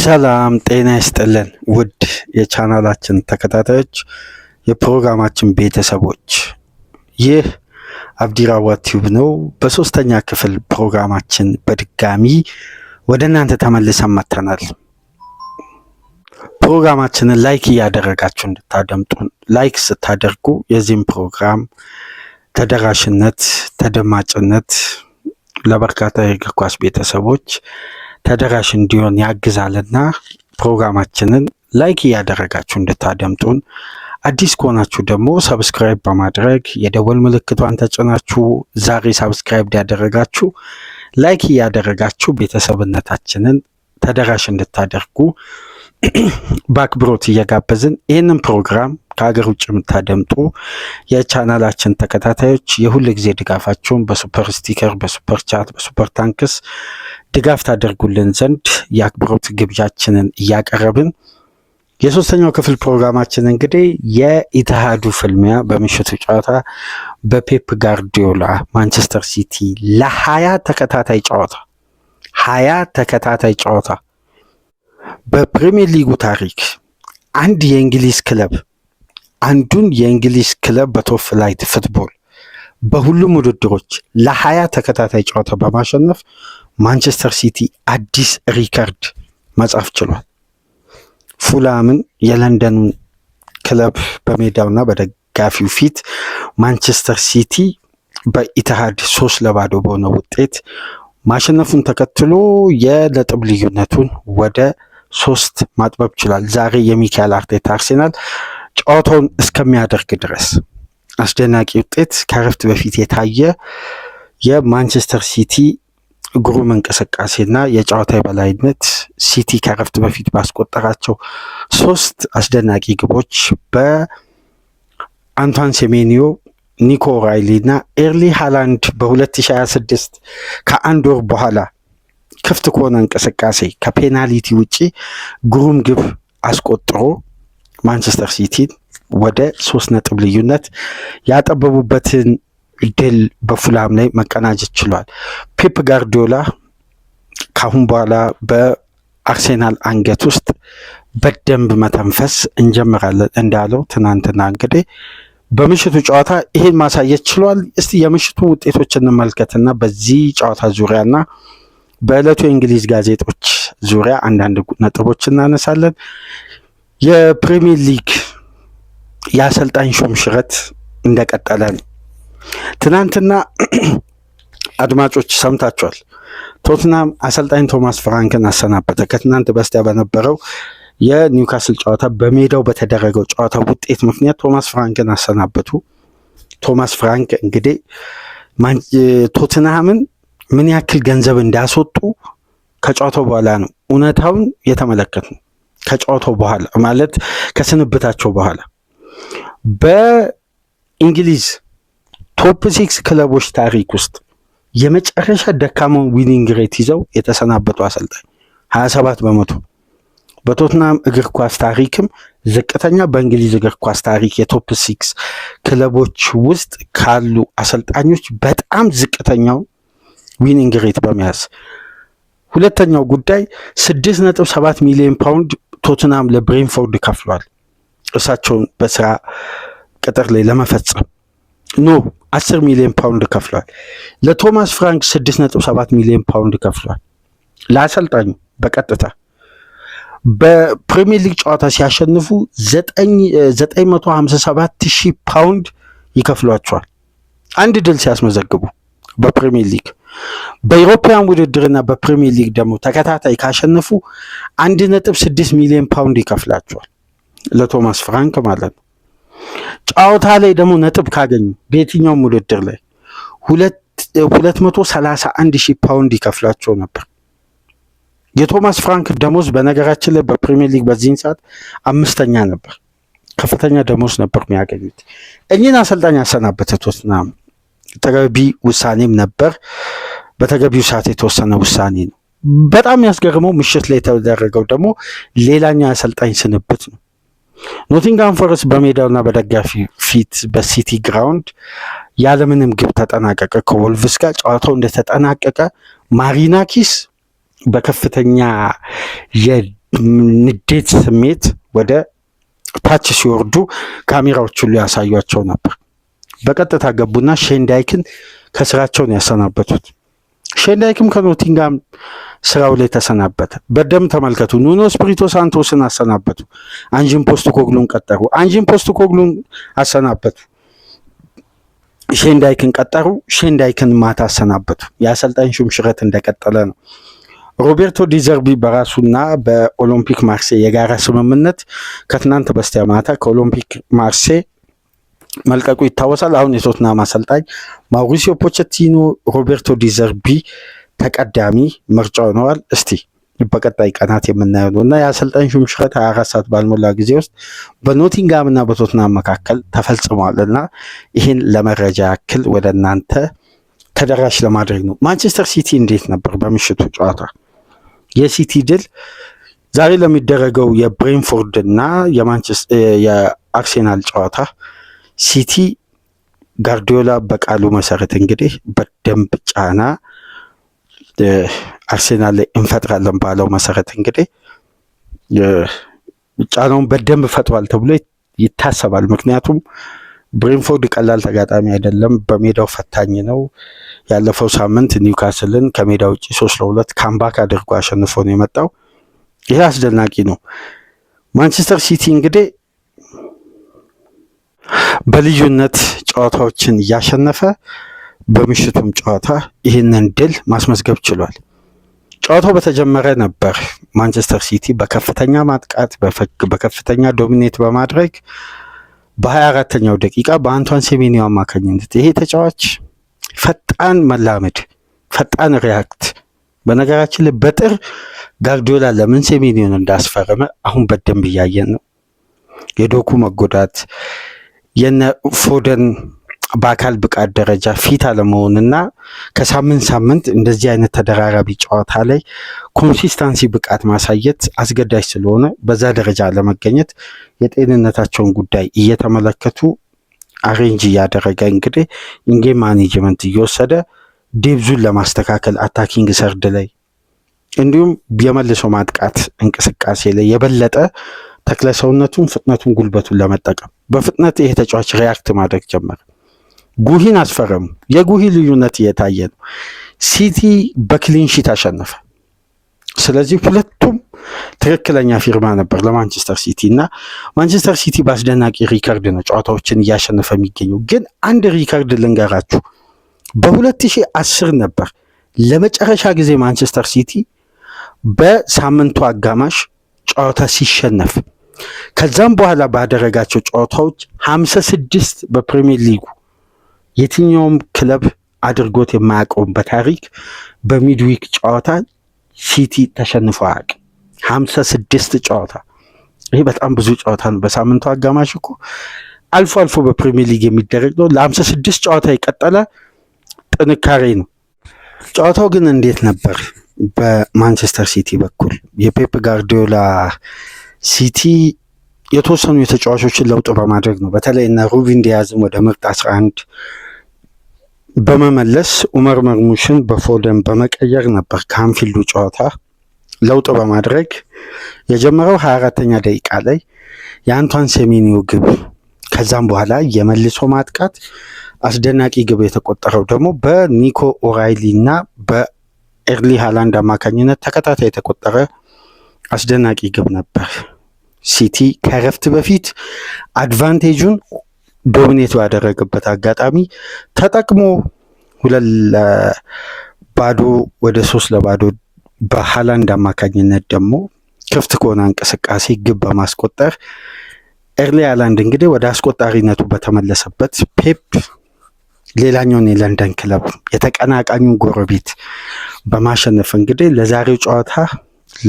ሰላም ጤና ይስጥልን ውድ የቻናላችን ተከታታዮች የፕሮግራማችን ቤተሰቦች፣ ይህ አብዲራዋ ቲዩብ ነው። በሶስተኛ ክፍል ፕሮግራማችን በድጋሚ ወደ እናንተ ተመልሰን መጥተናል። ፕሮግራማችንን ላይክ እያደረጋችሁ እንድታደምጡን፣ ላይክ ስታደርጉ የዚህም ፕሮግራም ተደራሽነት ተደማጭነት ለበርካታ የእግር ኳስ ቤተሰቦች ተደራሽ እንዲሆን ያግዛልና ፕሮግራማችንን ላይክ እያደረጋችሁ እንድታደምጡን፣ አዲስ ከሆናችሁ ደግሞ ሰብስክራይብ በማድረግ የደወል ምልክቷን ተጭናችሁ ዛሬ ሰብስክራይብ ያደረጋችሁ ላይክ እያደረጋችሁ ቤተሰብነታችንን ተደራሽ እንድታደርጉ በአክብሮት እየጋበዝን ይህንን ፕሮግራም ከሀገር ውጭ የምታደምጡ የቻናላችን ተከታታዮች የሁል ጊዜ ድጋፋችሁን በሱፐር ስቲከር፣ በሱፐር ቻት፣ በሱፐር ታንክስ ድጋፍ ታደርጉልን ዘንድ የአክብሮት ግብዣችንን እያቀረብን የሶስተኛው ክፍል ፕሮግራማችን እንግዲህ የኢትሃዱ ፍልሚያ በምሽቱ ጨዋታ በፔፕ ጋርዲዮላ ማንቸስተር ሲቲ ለ20 ተከታታይ ጨዋታ በፕሪሚየር ሊጉ ታሪክ አንዱን የእንግሊዝ ክለብ በቶፕ ፍላይት ፉትቦል በሁሉም ውድድሮች ለ20 ተከታታይ ጨዋታ በማሸነፍ ማንቸስተር ሲቲ አዲስ ሪከርድ መጻፍ ችሏል። ፉላምን የለንደኑን ክለብ በሜዳውና በደጋፊው ፊት ማንቸስተር ሲቲ በኢትሃድ 3-0 በሆነ ውጤት ማሸነፉን ተከትሎ የነጥብ ልዩነቱን ወደ 3 ማጥበብ ችሏል። ዛሬ የሚካኤል አርቴታ አርሴናል ጨዋታውን እስከሚያደርግ ድረስ አስደናቂ ውጤት ከረፍት በፊት የታየ የማንቸስተር ሲቲ ግሩም እንቅስቃሴና የጨዋታ የበላይነት ሲቲ ከረፍት በፊት ባስቆጠራቸው 3 አስደናቂ ግቦች በአንቷን ሴሜኒዮ፣ ኒኮ ራይሊ እና ኤርሊ ሃላንድ በ2026 ከአንድ ወር በኋላ ክፍት ከሆነ እንቅስቃሴ ከፔናልቲ ውጪ ግሩም ግብ አስቆጥሮ ማንቸስተር ሲቲን ወደ 3 ነጥብ ልዩነት ያጠበቡበትን ድል በፉላም ላይ መቀናጀት ችሏል። ፔፕ ጋርዲዮላ ካሁን በኋላ በአርሴናል አንገት ውስጥ በደንብ መተንፈስ እንጀምራለን እንዳለው ትናንትና እንግዲህ በምሽቱ ጨዋታ ይሄን ማሳየት ችሏል። እስቲ የምሽቱ ውጤቶች እንመልከትና በዚህ ጨዋታ ዙሪያና በዕለቱ የእንግሊዝ ጋዜጦች ዙሪያ አንዳንድ ነጥቦች እናነሳለን። የፕሪሚየር ሊግ የአሰልጣኝ ሹም ሽረት እንደቀጠለ ነው። ትናንትና አድማጮች ሰምታችኋል። ቶትናም አሰልጣኝ ቶማስ ፍራንክን አሰናበተ። ከትናንት በስቲያ በነበረው የኒውካስል ጨዋታ በሜዳው በተደረገው ጨዋታ ውጤት ምክንያት ቶማስ ፍራንክን አሰናበቱ። ቶማስ ፍራንክ እንግዲህ ቶትናምን ምን ያክል ገንዘብ እንዳስወጡ ከጨዋታው በኋላ ነው እውነታውን የተመለከትነው። ከጨዋታው በኋላ ማለት ከስንብታቸው በኋላ በእንግሊዝ ቶፕ 6 ክለቦች ታሪክ ውስጥ የመጨረሻ ደካማው ዊኒንግ ሬት ይዘው የተሰናበቱ አሰልጣኝ 27%። በቶትናም እግር ኳስ ታሪክም ዝቅተኛ፣ በእንግሊዝ እግር ኳስ ታሪክ የቶፕ 6 ክለቦች ውስጥ ካሉ አሰልጣኞች በጣም ዝቅተኛው ዊኒንግ ሬት በመያዝ ሁለተኛው ጉዳይ 6.7 ሚሊዮን ፓውንድ ቶትናም ለብሬንፎርድ ከፍሏል። እሳቸውን በስራ ቅጥር ላይ ለመፈጸም 10 ሚሊዮን ፓውንድ ከፍሏል። ለቶማስ ፍራንክ 6.7 ሚሊዮን ፓውንድ ከፍሏል። ለአሰልጣኙ በቀጥታ በፕሪሚየር ሊግ ጨዋታ ሲያሸንፉ 957,000 ፓውንድ ይከፍሏቸዋል። አንድ ድል ሲያስመዘግቡ በፕሪሚየር ሊግ። በኢሮፓውያን ውድድርና በፕሪሚየር ሊግ ደግሞ ተከታታይ ካሸነፉ 1.6 ሚሊዮን ፓውንድ ይከፍላቸዋል ለቶማስ ፍራንክ ማለት ነው። ጨዋታ ላይ ደግሞ ነጥብ ካገኙ በየትኛውም ውድድር ላይ 231,000 ፓውንድ ይከፍላቸው ነበር። የቶማስ ፍራንክ ደሞዝ በነገራችን ላይ በፕሪሚየር ሊግ በዚህን ሰዓት 5ኛ ነበር። ከፍተኛ ደሞዝ ነበር የሚያገኙት። እኚህን አሰልጣኝ ያሰናበተ ቶትናም ተገቢ ውሳኔም ነበር። በተገቢው ሰዓት የተወሰነ ውሳኔ ነው። በጣም ያስገርመው ምሽት ላይ የተደረገው ደግሞ ሌላኛው አሰልጣኝ ስንብት ነው። ኖቲንግሃም ፎረስት በሜዳውና በደጋፊ ፊት በሲቲ ግራውንድ ያለምንም ግብ ተጠናቀቀ ከወልቭስ ጋር። ጨዋታው እንደተጠናቀቀ ማሪናኪስ በከፍተኛ ንዴት ስሜት ወደ ታች ሲወርዱ ካሜራዎች ሁሉ ያሳዩቸው ነበር። በቀጥታ ገቡና ሼንዳይክን ከስራቸውን ያሰናበቱት። ሼንዳይክም ከኖቲንጋም ስራው ላይ ተሰናበተ። በደም ተመልከቱ። ኑኖ ስፒሪቶ ሳንቶስን አሰናበቱ። አንጂን ፖስቴኮግሉን ቀጠሩ። አንጂን ፖስቴኮግሉን አሰናበቱ። ሼንዳይክን ቀጠሩ። ሼንዳይክን ማታ አሰናበቱ። የአሰልጣኝ ሹምሽረት እንደቀጠለ ነው። ሮቤርቶ ዲዘርቢ በራሱና በኦሎምፒክ ማርሴይ የጋራ ስምምነት ከትናንት በስቲያ ማታ ከኦሎምፒክ ማርሴይ መልቀቁ ይታወሳል። አሁን የቶትናም አሰልጣኝ ማውሪሲዮ ፖቼቲኖ ሮቤርቶ ዲዘርቢ ተቀዳሚ ምርጫ ሆነዋል። እስቲ በቀጣይ ቀናት የምናየው ነው እና የአሰልጣኝ ሹምሽረት 24 ሰዓት ባልሞላ ጊዜ ውስጥ በኖቲንጋም እና በቶትናም መካከል ተፈጽሟል እና ይህን ለመረጃ ያክል ወደ እናንተ ተደራሽ ለማድረግ ነው። ማንቸስተር ሲቲ እንዴት ነበር በምሽቱ ጨዋታ? የሲቲ ድል ዛሬ ለሚደረገው የብሬንፎርድ እና የአርሴናል ጨዋታ ሲቲ ጋርዲዮላ በቃሉ መሰረት እንግዲህ በደንብ ጫና አርሴናል ላይ እንፈጥራለን ባለው መሰረት እንግዲህ ጫናውን በደንብ ፈጥሯል ተብሎ ይታሰባል። ምክንያቱም ብሬንፎርድ ቀላል ተጋጣሚ አይደለም፣ በሜዳው ፈታኝ ነው። ያለፈው ሳምንት ኒውካስልን ከሜዳ ውጭ 3-2 ካምባክ አድርጎ አሸንፎ ነው የመጣው። ይሄ አስደናቂ ነው። ማንቸስተር ሲቲ እንግዲህ በልዩነት ጨዋታዎችን እያሸነፈ በምሽቱም ጨዋታ ይህንን ድል ማስመዝገብ ችሏል። ጨዋታው በተጀመረ ነበር ማንቸስተር ሲቲ በከፍተኛ ማጥቃት በከፍተኛ ዶሚኔት በማድረግ በ24ኛው ደቂቃ በአንቷን ሴሜኒዮ አማካኝነት ይሄ ተጫዋች ፈጣን መላመድ፣ ፈጣን ሪያክት፣ በነገራችን ላይ በጥር ጋርዲዮላ ለምን ሴሜኒዮን እንዳስፈረመ አሁን በደንብ እያየን ነው። የዶኩ መጎዳት፣ የነ ፎደን በአካል ብቃት ደረጃ ፊት አለመሆንና ከሳምንት ሳምንት እንደዚህ አይነት ተደራራቢ ጨዋታ ላይ ኮንሲስታንሲ ብቃት ማሳየት አስገዳጅ ስለሆነ በዛ ደረጃ ለመገኘት የጤንነታቸውን ጉዳይ እየተመለከቱ አሬንጅ እያደረገ እንግዲህ ኢንጌም ማኔጅመንት እየወሰደ ዴብዙን ለማስተካከል አታኪንግ ሰርድ ላይ እንዲሁም የመልሶ ማጥቃት እንቅስቃሴ ላይ የበለጠ ተክለሰውነቱን፣ ፍጥነቱን፣ ጉልበቱን ለመጠቀም በፍጥነት ይሄ ተጫዋች ሪያክት ማድረግ ጀመረ። ጉሂን አስፈረሙ። የጉሂ ልዩነት እየታየ ነው። ሲቲ በክሊንሺት አሸነፈ። ስለዚህ ሁለቱም ትክክለኛ ፊርማ ነበር ለማንቸስተር ሲቲ እና ማንቸስተር ሲቲ በአስደናቂ ሪከርድ ነው ጨዋታዎችን እያሸነፈ የሚገኘው። ግን አንድ ሪከርድ ልንገራችሁ። በ2010 ነበር ለመጨረሻ ጊዜ ማንቸስተር ሲቲ በሳምንቱ አጋማሽ ጨዋታ ሲሸነፍ። ከዛም በኋላ ባደረጋቸው ጨዋታዎች 56 በፕሪሚየር ሊጉ የትኛውም ክለብ አድርጎት የማያውቀውም በታሪክ በሚድዊክ ጨዋታ ሲቲ ተሸንፎ አያውቅም። 56 ጨዋታ፣ ይሄ በጣም ብዙ ጨዋታ ነው። በሳምንቱ አጋማሽ እኮ አልፎ አልፎ በፕሪሚየር ሊግ የሚደረግ ነው። ለ56 ጨዋታ የቀጠለ ጥንካሬ ነው። ጨዋታው ግን እንዴት ነበር? በማንቸስተር ሲቲ በኩል የፔፕ ጋርዲዮላ ሲቲ የተወሰኑ የተጫዋቾችን ለውጥ በማድረግ ነው። በተለይ እነ ሩቢን ዲያዝን ወደ ምርጥ 11 በመመለስ ኡመር መርሙሽን በፎደን በመቀየር ነበር ከአንፊልዱ ጨዋታ ለውጥ በማድረግ የጀመረው 24ኛ ደቂቃ ላይ የአንቷን ሴሜኒዮ ግብ፣ ከዛም በኋላ የመልሶ ማጥቃት አስደናቂ ግብ የተቆጠረው ደግሞ በኒኮ ኦራይሊ እና በኤርሊ ሃላንድ አማካኝነት ተከታታይ የተቆጠረ አስደናቂ ግብ ነበር። ሲቲ ከረፍት በፊት አድቫንቴጁን ዶሚኔት ያደረገበት አጋጣሚ ተጠቅሞ 2-0 ወደ 3-0 በሃላንድ አማካኝነት ደግሞ ክፍት ከሆነ እንቅስቃሴ ግብ በማስቆጠር ኤርሊ ሃላንድ እንግዲህ ወደ አስቆጣሪነቱ በተመለሰበት ፔፕ ሌላኛውን የለንደን ክለብ የተቀናቃኙን ጎረቤት በማሸነፍ እንግዲህ ለዛሬው ጨዋታ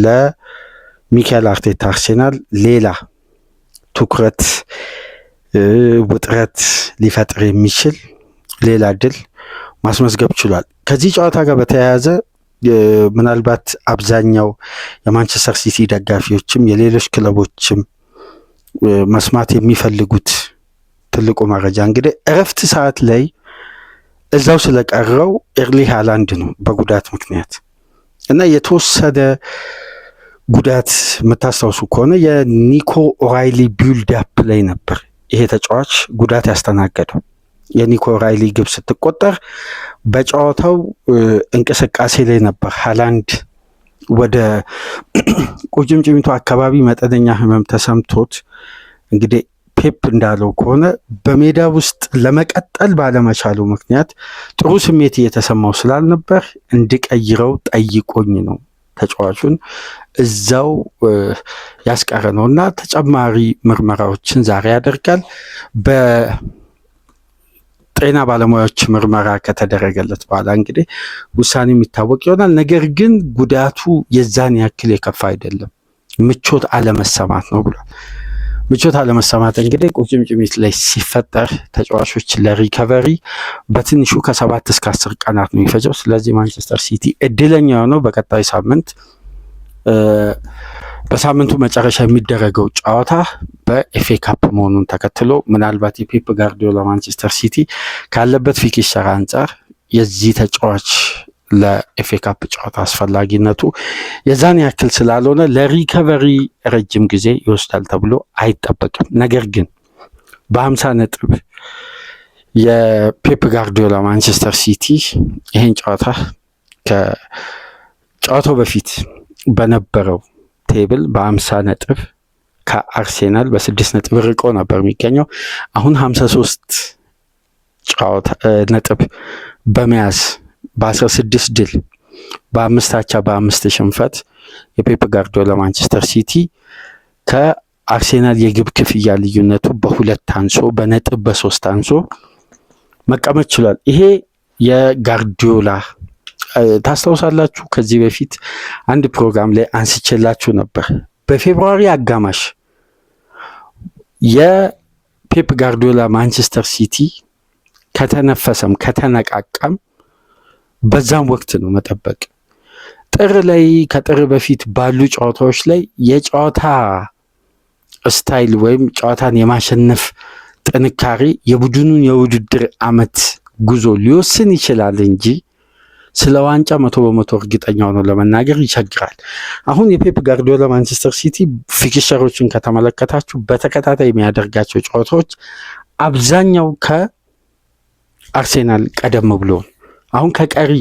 ለሚካኤል አርቴታ አርሴናል ሌላ ትኩረት ውጥረት ሊፈጥር የሚችል ሌላ ድል ማስመዝገብ ችሏል። ከዚህ ጨዋታ ጋር በተያያዘ ምናልባት አብዛኛው የማንቸስተር ሲቲ ደጋፊዎችም የሌሎች ክለቦችም መስማት የሚፈልጉት ትልቁ መረጃ እንግዲህ እረፍት ሰዓት ላይ እዛው ስለቀረው ኤርሊ ሃላንድ ነው በጉዳት ምክንያት እና የተወሰደ ጉዳት የምታስታውሱ ከሆነ የኒኮ ኦራይሊ ቢልድ አፕ ላይ ነበር ይሄ ተጫዋች ጉዳት ያስተናገደው። የኒኮ ኦራይሊ ግብ ስትቆጠር በጨዋታው እንቅስቃሴ ላይ ነበር ሃላንድ ወደ ቁርጭምጭሚቱ አካባቢ መጠነኛ ህመም ተሰምቶት እንግዲህ ፔፕ እንዳለው ከሆነ በሜዳ ውስጥ ለመቀጠል ባለመቻሉ ምክንያት ጥሩ ስሜት እየተሰማው ስላልነበር እንድቀይረው ጠይቆኝ ነው ተጫዋቹን እዛው ያስቀረ ነው እና ተጨማሪ ምርመራዎችን ዛሬ ያደርጋል። በጤና ባለሙያዎች ምርመራ ከተደረገለት በኋላ እንግዲህ ውሳኔ የሚታወቅ ይሆናል። ነገር ግን ጉዳቱ የዛን ያክል የከፋ አይደለም፣ ምቾት አለመሰማት ነው ብሏል። ምቾት አለመሰማት እንግዲህ ቁርጭምጭሚት ላይ ሲፈጠር ተጫዋቾች ለሪከቨሪ በትንሹ ከ7 እስከ 10 ቀናት ነው የሚፈጀው። ስለዚህ ማንቸስተር ሲቲ እድለኛ የሆነው በቀጣይ ሳምንት በሳምንቱ መጨረሻ የሚደረገው ጨዋታ በኤፍኤ ካፕ መሆኑን ተከትሎ ምናልባት የፔፕ ጋርዲዮላ ማንቸስተር ሲቲ ካለበት ፊክስቸር አንጻር የዚህ ተጫዋች ለኤፍኤ ካፕ ጨዋታ አስፈላጊነቱ የዛን ያክል ስላልሆነ ለሪከቨሪ ረጅም ጊዜ ይወስዳል ተብሎ አይጠበቅም። ነገር ግን በ50 ነጥብ የፔፕ ጋርዲዮላ ማንቸስተር ሲቲ ይህን ጨዋታ ከጨዋታው በፊት በነበረው ቴብል በ50 ነጥብ ከአርሴናል በ6 ነጥብ ርቆ ነበር የሚገኘው። አሁን 53 ነጥብ በመያዝ በ16 ድል በ5 አቻ በ5 ሽንፈት የፔፕ ጋርዲዮላ ማንቸስተር ሲቲ ከአርሴናል የግብ ክፍያ ልዩነቱ በ2 አንሶ በነጥብ በ3 አንሶ መቀመጥ ችሏል። ይሄ የጋርዲዮላ ታስታውሳላችሁ፣ ከዚህ በፊት አንድ ፕሮግራም ላይ አንስቼላችሁ ነበር። በፌብሩዋሪ አጋማሽ የፔፕ ጋርዲዮላ ማንቸስተር ሲቲ ከተነፈሰም ከተነቃቃም በዛም ወቅት ነው መጠበቅ። ጥር ላይ ከጥር በፊት ባሉ ጨዋታዎች ላይ የጨዋታ ስታይል ወይም ጨዋታን የማሸነፍ ጥንካሬ የቡድኑን የውድድር ዓመት ጉዞ ሊወስን ይችላል እንጂ ስለ ዋንጫ 100% እርግጠኛ ሆኖ ለመናገር ይቸግራል። አሁን የፔፕ ጋርዲዮላ ማንቸስተር ሲቲ ፊክስቸሮችን ከተመለከታችሁ በተከታታይ የሚያደርጋቸው ጨዋታዎች አብዛኛው ከአርሴናል ቀደም ብሎ አሁን ከቀሪ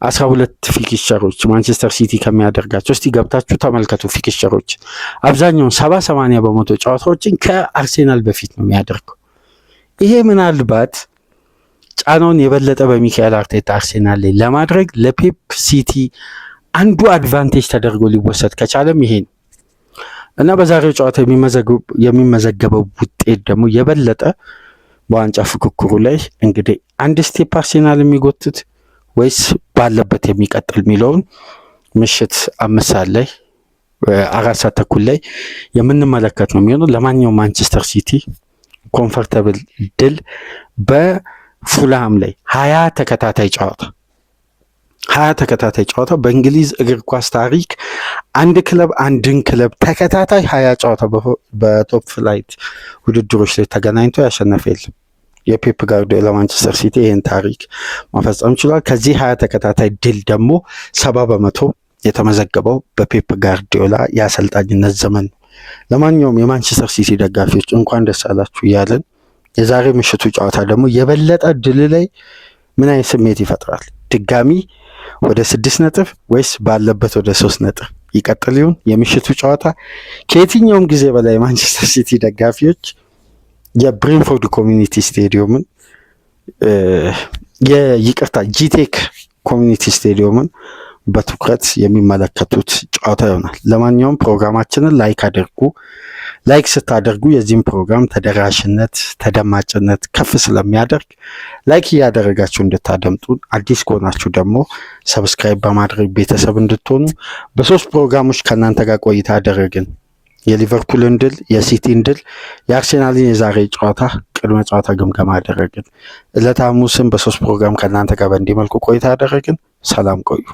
12 ፊክስቸሮች ማንቸስተር ሲቲ ከሚያደርጋቸው እስቲ ገብታችሁ ተመልከቱ። ፊክስቸሮች አብዛኛውን 70-80% ጨዋታዎችን ከአርሴናል በፊት ነው የሚያደርገው። ይሄ ምናልባት ጫናውን የበለጠ በሚካኤል አርቴታ አርሴናል ላይ ለማድረግ ለፔፕ ሲቲ አንዱ አድቫንቴጅ ተደርጎ ሊወሰድ ከቻለም ይሄ ነው እና በዛሬው ጨዋታ የሚመዘገበው ውጤት ደግሞ የበለጠ በዋንጫ ፍክክሩ ላይ እንግዲህ አንድ ስቴፕ አርሴናል የሚጎትት ወይስ ባለበት የሚቀጥል የሚለውን ምሽት 5 ሰዓት ላይ 4 ሰዓት ተኩል ላይ የምንመለከት ነው የሚሆነው። ለማንኛውም ማንቸስተር ሲቲ ኮምፎርታብል ድል በፉልሃም ላይ 20 ተከታታይ ጨዋታ በእንግሊዝ እግር ኳስ ታሪክ አንድን ክለብ ተከታታይ 20 ጨዋታ በቶፕ ፍላይት ውድድሮች ላይ ተገናኝቶ ያሸነፈ የለም። የፔፕ ጋርዲዮላ ማንቸስተር ሲቲ ይህን ታሪክ ማፈጸም ችሏል። ከዚህ 20 ተከታታይ ድል ደግሞ 70% የተመዘገበው በፔፕ ጋርዲዮላ የአሰልጣኝነት ዘመን ነው። ለማንኛውም የማንቸስተር ሲቲ ደጋፊዎች እንኳን ደስ አላችሁ እያለን የዛሬ ምሽቱ ጨዋታ ደግሞ የበለጠ ድል ላይ ምን አይነት ስሜት ይፈጥራል? ድጋሚ ወደ 6 ነጥብ ወይስ ባለበት ወደ 3 ነጥብ ይቀጥል ይሆን? የምሽቱ ጨዋታ ከየትኛውም ጊዜ በላይ የማንቸስተር ሲቲ ደጋፊዎች የብሬንፎርድ ኮሚኒቲ ስቴዲየምን ጂቴክ ኮሚኒቲ ስቴዲየምን በትኩረት የሚመለከቱት ጨዋታ ይሆናል። ለማንኛውም ፕሮግራማችንን ላይክ ስታደርጉ የዚህም ፕሮግራም ተደራሽነት ተደማጭነት ከፍ ስለሚያደርግ ላይክ እያደረጋችሁ እንድታደምጡ፣ አዲስ ከሆናችሁ ደግሞ ሰብስክራይብ በማድረግ ቤተሰብ እንድትሆኑ በ3 ፕሮግራሞች ከእናንተ ጋር ቆይታ አደረግን። የሊቨርፑልን ድል፣ የሲቲን ድል፣ የአርሴናልን የዛሬ ጨዋታ ቅድመ ጨዋታ ግምገማ አደረግን። ዕለተ ሐሙስን በ3 ፕሮግራም ከእናንተ ጋር በእንዲህ መልኩ ቆይታ አደረግን። ሰላም ቆዩ።